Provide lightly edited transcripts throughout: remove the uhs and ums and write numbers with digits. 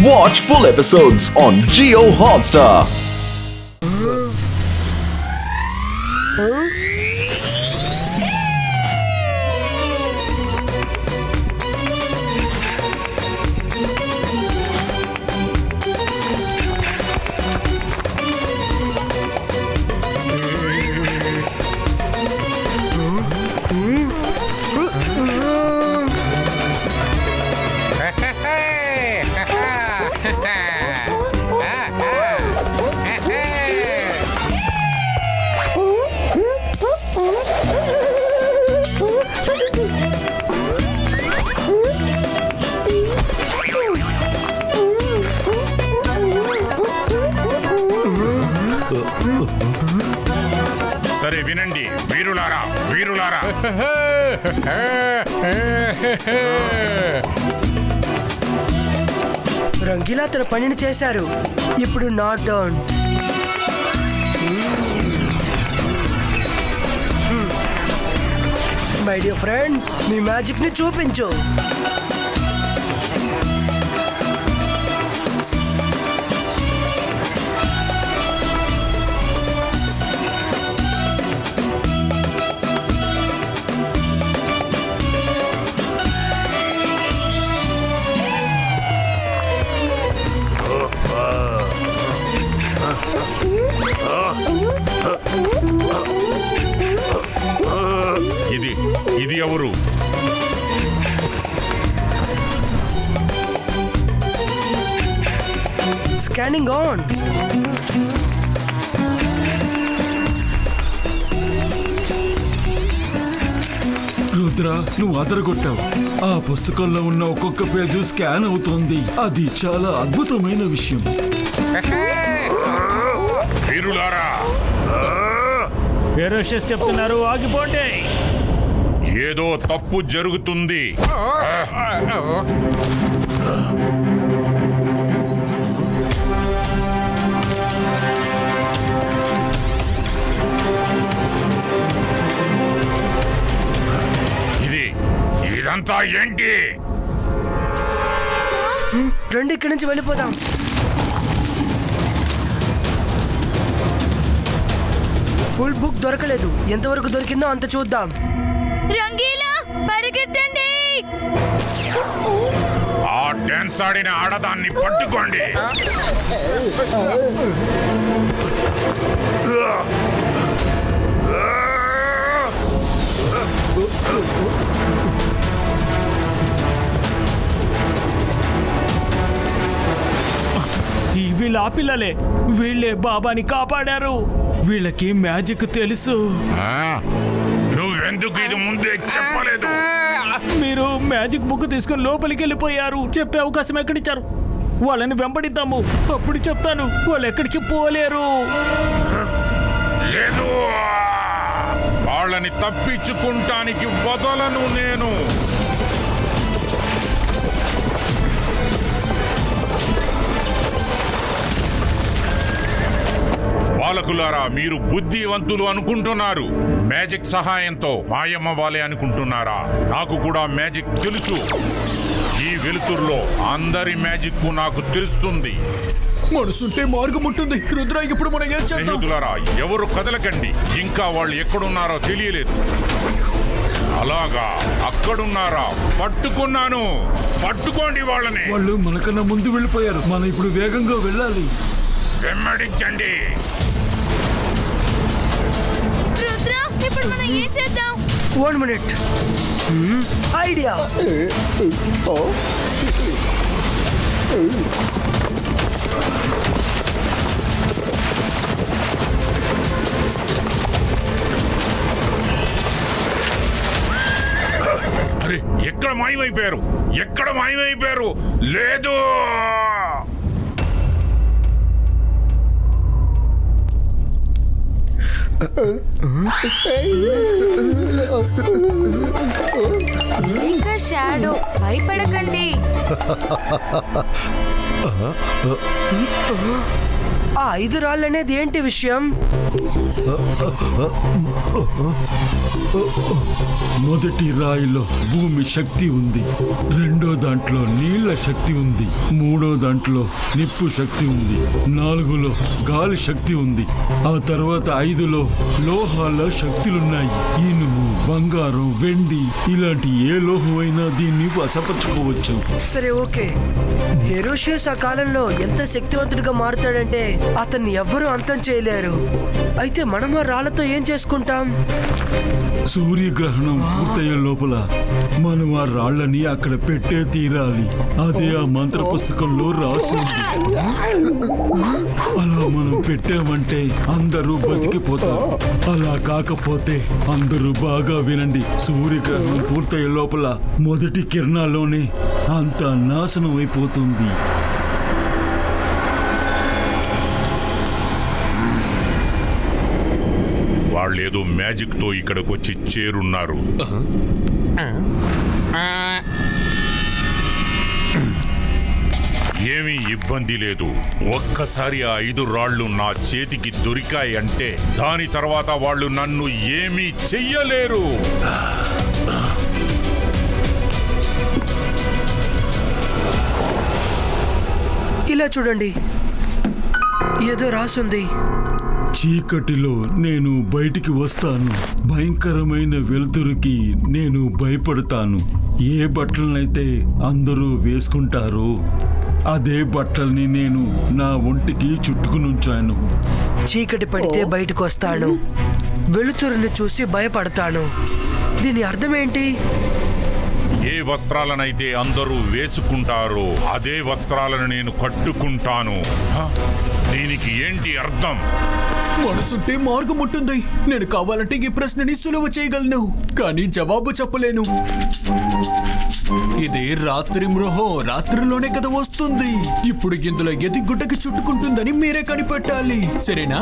Watch full episodes on Jio Hotstar. సరే వినండి వీరులారా వీరులారా, రంగీలా తన పనిని చేశారు. ఇప్పుడు నా టర్న్. మై డియర్ ఫ్రెండ్, నీ మ్యాజిక్ ని చూపించు. ఇది ఎవరు? Scanning on. రుద్ర, నువ్వు అదరగొట్టావు. ఆ పుస్తకంలో ఉన్న ఒక్కొక్క పేజు స్కాన్ అవుతోంది. అది చాలా అద్భుతమైన విషయం. వీరులారా, ఫెరోషియస్ చెప్తున్నారు, ఆగిపోండి. ఏదో తప్పు జరుగుతుంది. ఇదంతా ఏంటి? రండి, ఇక్కడి నుంచి వెళ్ళిపోదాం. ఫుల్ బుక్ దొరకలేదు. ఎంతవరకు దొరికిందో అంత చూద్దాం. రంగీలా, పరిగెత్తండి. ఆ డాన్స్ ఆడిన ఆడదాన్ని పట్టుకోండి. వీళ్ళ ఆ పిల్లలే, వీళ్ళే బాబాని కాపాడారు. వీళ్ళకి మ్యాజిక్ తెలుసు. నువ్వెందుకు ఇది ముందే చెప్పలేదు? మీరు మ్యాజిక్ బుక్ తీసుకుని లోపలికి వెళ్ళిపోయారు. చెప్పే అవకాశం ఎక్కడిచ్చారు? వాళ్ళని వెంబడిద్దాము, అప్పుడు చెప్తాను. వాళ్ళు ఎక్కడికి పోలేరు. లేదు, వాళ్ళని తప్పించుకుంటానికి వదలను నేను. బాలకులారా, మీరు బుద్ధివంతులు అనుకుంటున్నారు. మ్యాజిక్ సహాయంతో మాయమ్మవ్వాలి అనుకుంటున్నారా? నాకు కూడా మ్యాజిక్ తెలుసు. ఈ వెలుతురులో అందరి మ్యాజిక్ నాకు తెలుస్తుంది. మనసుంటే మార్గం ఉంటుంది. రుద్ర, ఇప్పుడు మనం ఏం చేద్దాం? స్నేహితులారా, ఎవరు కదలకండి. ఇంకా వాళ్ళు ఎక్కడున్నారో తెలియలేదు. అలాగా, అక్కడున్నారా? పట్టుకున్నాను. పట్టుకోండి వాళ్ళని. వాళ్ళు మనకన్నా ముందు వెళ్ళిపోయారు. మనం ఇప్పుడు వేగంగా వెళ్ళాలి. వెంబడించండి. రుద్ర, ఇప్పుడు మనం ఏం చేద్దాం? 1 minute. ఐడియా. అరే, ఎక్కడ మాయమైపోయారు? ఎక్కడ మాయమైపోయారు? లేదు, ఇంకా షాడో, భయపడకండి. ఆ 5 రాళ్ళనేది ఏంటి విషయం? మొదటి రాయిలో భూమి శక్తి ఉంది, రెండో దాంట్లో నీళ్ల శక్తి ఉంది, మూడో దాంట్లో నిప్పు శక్తి ఉంది, 4లో గాలి శక్తి ఉంది, ఆ తర్వాత 5లో లోహాల శక్తులున్నాయి. ఇనుము, బంగారం, వెండి ఇలాంటి ఏ లోహమైనా దీన్ని వశపరచుకోవచ్చు. సరే, ఓకే. హెరోషియస్ ఆ కాలంలో ఎంత శక్తివంతుడిగా మారుతాడంటే అతన్ని ఎవ్వరూ అంతం చేయలేరు. అయితే మనం ఆ రాళ్లతో ఏం చేసుకుంటాం? సూర్యగ్రహణం పూర్తయ్యే లోపల మనం ఆ రాళ్ళని అక్కడ పెట్టే తీరాలి. అదే ఆ మంత్ర పుస్తకంలో రాసి ఉంది. అలా మనం పెట్టామంటే అందరూ బతికిపోతారు. అలా కాకపోతే అందరూ బాగా వినండి, సూర్యగ్రహణం పూర్తయ్యే లోపల మొదటి కిరణాల్లోనే అంతా నాశనం అయిపోతుంది. వాళ్ళేదో మ్యాజిక్ తో ఇక్కడికి వచ్చి చేరున్నారు. ఏమీ ఇబ్బంది లేదు. ఒక్కసారి ఆ 5 రాళ్ళు నా చేతికి దొరికాయి అంటే దాని తర్వాత వాళ్ళు నన్ను ఏమీ చెయ్యలేరు. ఇలా చూడండి, ఏదో రాసుంది. చీకటిలో నేను బయటికి వస్తాను, భయంకరమైన వెలుతురుకి నేను భయపడతాను. ఏ బట్టలనైతే అందరూ వేసుకుంటారో అదే బట్టల్ని నేను నా ఒంటికి చుట్టుకునుంచాను. చీకటి పడితే బయటకు వస్తాను, వెలుతురుని చూసి భయపడతాను. దీని అర్థం ఏంటి? ఏ వస్త్రాలనైతే అందరూ వేసుకుంటారో అదే వస్త్రాలను నేను కట్టుకుంటాను. దీనికి ఏంటి అర్థం? మనసుంటే మార్గం ఉంటుంది. నేను కావాలంటే ఈ ప్రశ్నని సులువు చేయగలను, కానీ జవాబు చెప్పలేను. ఇది రాత్రి మృహం, రాత్రిలోనే కదా వస్తుంది. ఇప్పుడు ఇందులో ఎది గుడ్డకి చుట్టుకుంటుందని మీరే కనిపెట్టాలి, సరేనా?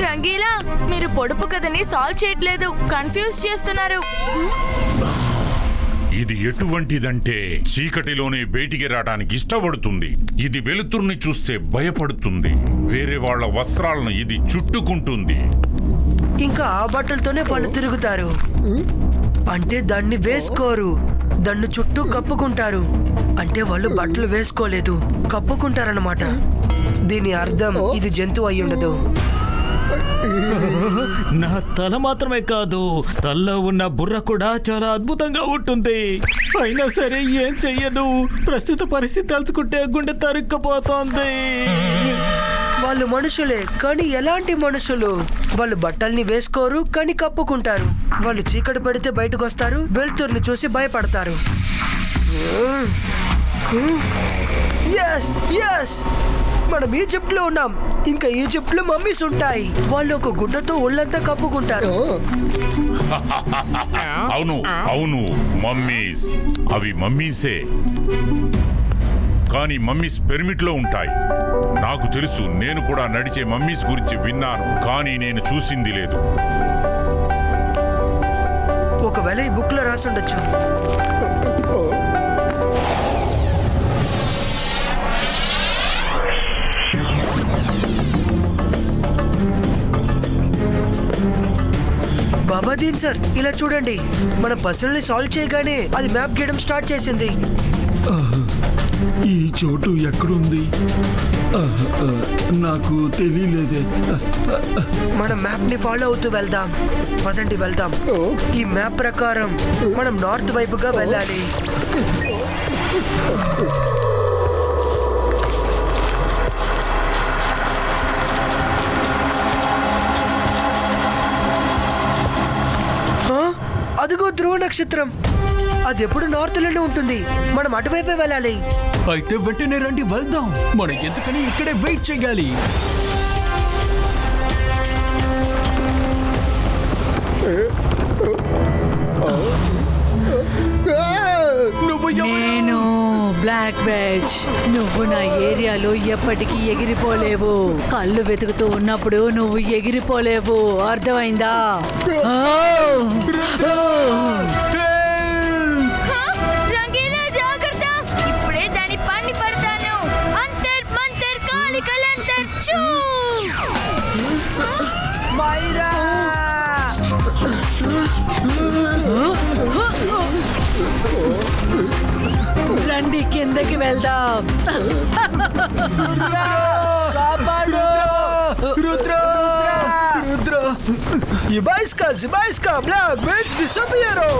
రంగీలా, మీరు పొడుపు కథని సాల్వ్ చేయట్లేదు, కన్ఫ్యూజ్ చేస్తున్నారు. ఇది ఎటువంటిదంటే చీకటిలోనే బయటికి రావడానికి ఇష్టపడుతుంది. ఇది వెలుతుర్ని చూస్తే భయపడుతుంది. వేరే వాళ్ళ వస్త్రాలను ఇది చుట్టుకుంటుంది. ఇంకా ఆ బట్టలతోనే వాళ్ళు తిరుగుతారు. అంటే దాన్ని వేసుకోరు, దాన్ని చుట్టూ కప్పుకుంటారు. అంటే వాళ్ళు బట్టలు వేసుకోలేదు, కప్పుకుంటారన్నమాట. దీని అర్థం ఇది జంతువు అయి ఉండదు. నా తల మాత్రమే కాదు, తల్లో ఉన్న బుర్ర కూడా చాలా అద్భుతంగా ఉంటుంది. అయినా సరే ఏం చెయ్యను, ప్రస్తుత పరిస్థితి తలుచుకుంటే గుండె తరుక్కుపోతోంది. వాళ్ళు మనుషులే, కానీ ఎలాంటి మనుషులు? వాళ్ళు బట్టల్ని వేసుకోరు, కానీ కప్పుకుంటారు. వాళ్ళు చీకటి పడితే బయటకు వస్తారు, వెలుతురుని చూసి భయపడతారు. మనం ఈజిప్ట్ లో ఉన్నాం. ఇంకా ఈజిప్ట్ లో మమ్మీస్ ఉంటాయి. వాళ్ళు ఒక గుడ్డతో ఒళ్ళంతా కప్పుకుంటారు. అవును అవును, మమ్మీస్. అవి మమ్మీసే, కానీ మమ్మీస్ పిరమిడ్ లో ఉంటాయి. నాకు తెలుసు, నేను కూడా నడిచే మమ్మీస్ గురించి విన్నాను, కానీ నేను చూసింది లేదు. ఒకవేళ ఈ బుక్ లో రాసి ఉండొచ్చు. బాబాదీన్ సార్, ఇలా చూడండి, మన పజిల్ని సాల్వ్ చేయగానే అది మ్యాప్ గీయడం స్టార్ట్ చేసింది. ఈ చోటు ఎక్కడుంది? నాకు తెలియలేదే. మనం మ్యాప్ ని ఫాలో అవుతూ వెళ్దాం. పదండి వెళ్దాం. ఈ మ్యాప్ ప్రకారం మనం నార్త్ వైపుగా వెళ్ళాలి. అదిగో ధ్రువ నక్షత్రం. అది ఎప్పుడు నార్త్ లోనే ఉంటుంది. మనం అటువైపే వెళ్ళాలి. అయితే వెంటనే రండి, వెళ్దాం. మనం ఎందుకని ఇక్కడే వెయిట్ చేయాలి? నేను బ్లాక్ బ్యాచ్. నువ్వు నా ఏరియాలో ఎప్పటికీ ఎగిరిపోలేవు. కళ్ళు వెతుకుతూ ఉన్నప్పుడు నువ్వు ఎగిరిపోలేవు, అర్థమైందా? రండి కిందకి వెళ్దాం. Rudra Rudra Zibaiska, Black Witch disappearam!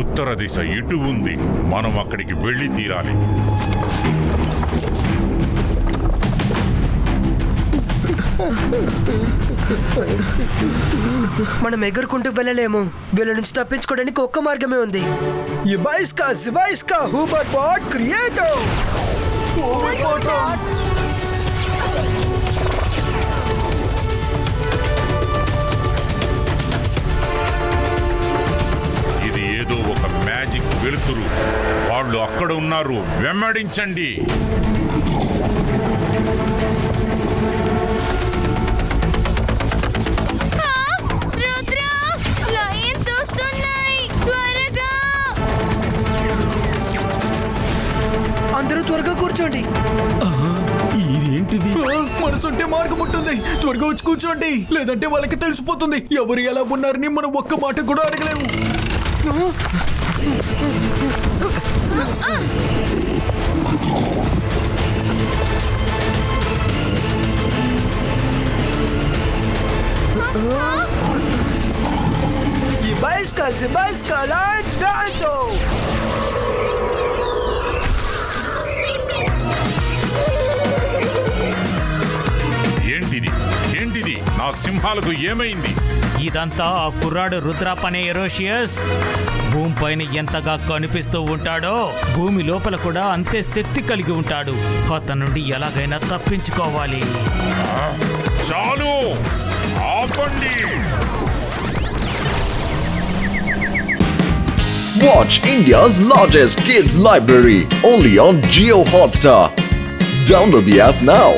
ఉత్తర దిశ ఇటు ఉంది. మనం అక్కడికి వెళ్ళి తీరాలి. మనం ఎగురుకుంటూ వెళ్ళలేము. వీళ్ళ నుంచి తప్పించుకోవడానికి ఒక్క మార్గమే ఉంది. Zibaiska, Hubert Bot Creator! ఇది ఏదో ఒక మ్యాజిక్ వెలుతురు. వాళ్ళు అక్కడ ఉన్నారు. వెంబడించండి. అందరూ త్వరగా కూర్చోండి. ఇదేంటిది? మనసుంటే మార్గం ఉంటుంది. త్వరగా వచ్చి కూర్చోండి, లేదంటే వాళ్ళకి తెలిసిపోతుంది ఎవరు ఎలా ఉన్నారని. మనం ఒక్క మాట కూడా అడగలేము. Zibaiska, Lance Danzo! ఏంటిది? నా సింహాలకు ఏమైంది? ఇదంతా ఆ కుర్రాడు రుద్ర పనే ఎరోషియస్. భూమి పైన ఎంతగా కనిపిస్తూ ఉంటాడో భూమి లోపల కూడా అంతే శక్తి కలిగి ఉంటాడు. అతని నుండి ఎలాగైనా తప్పించుకోవాలి. చాలు, ఆపండి. Watch India's largest kids library only on Jio Hotstar. Download the app now.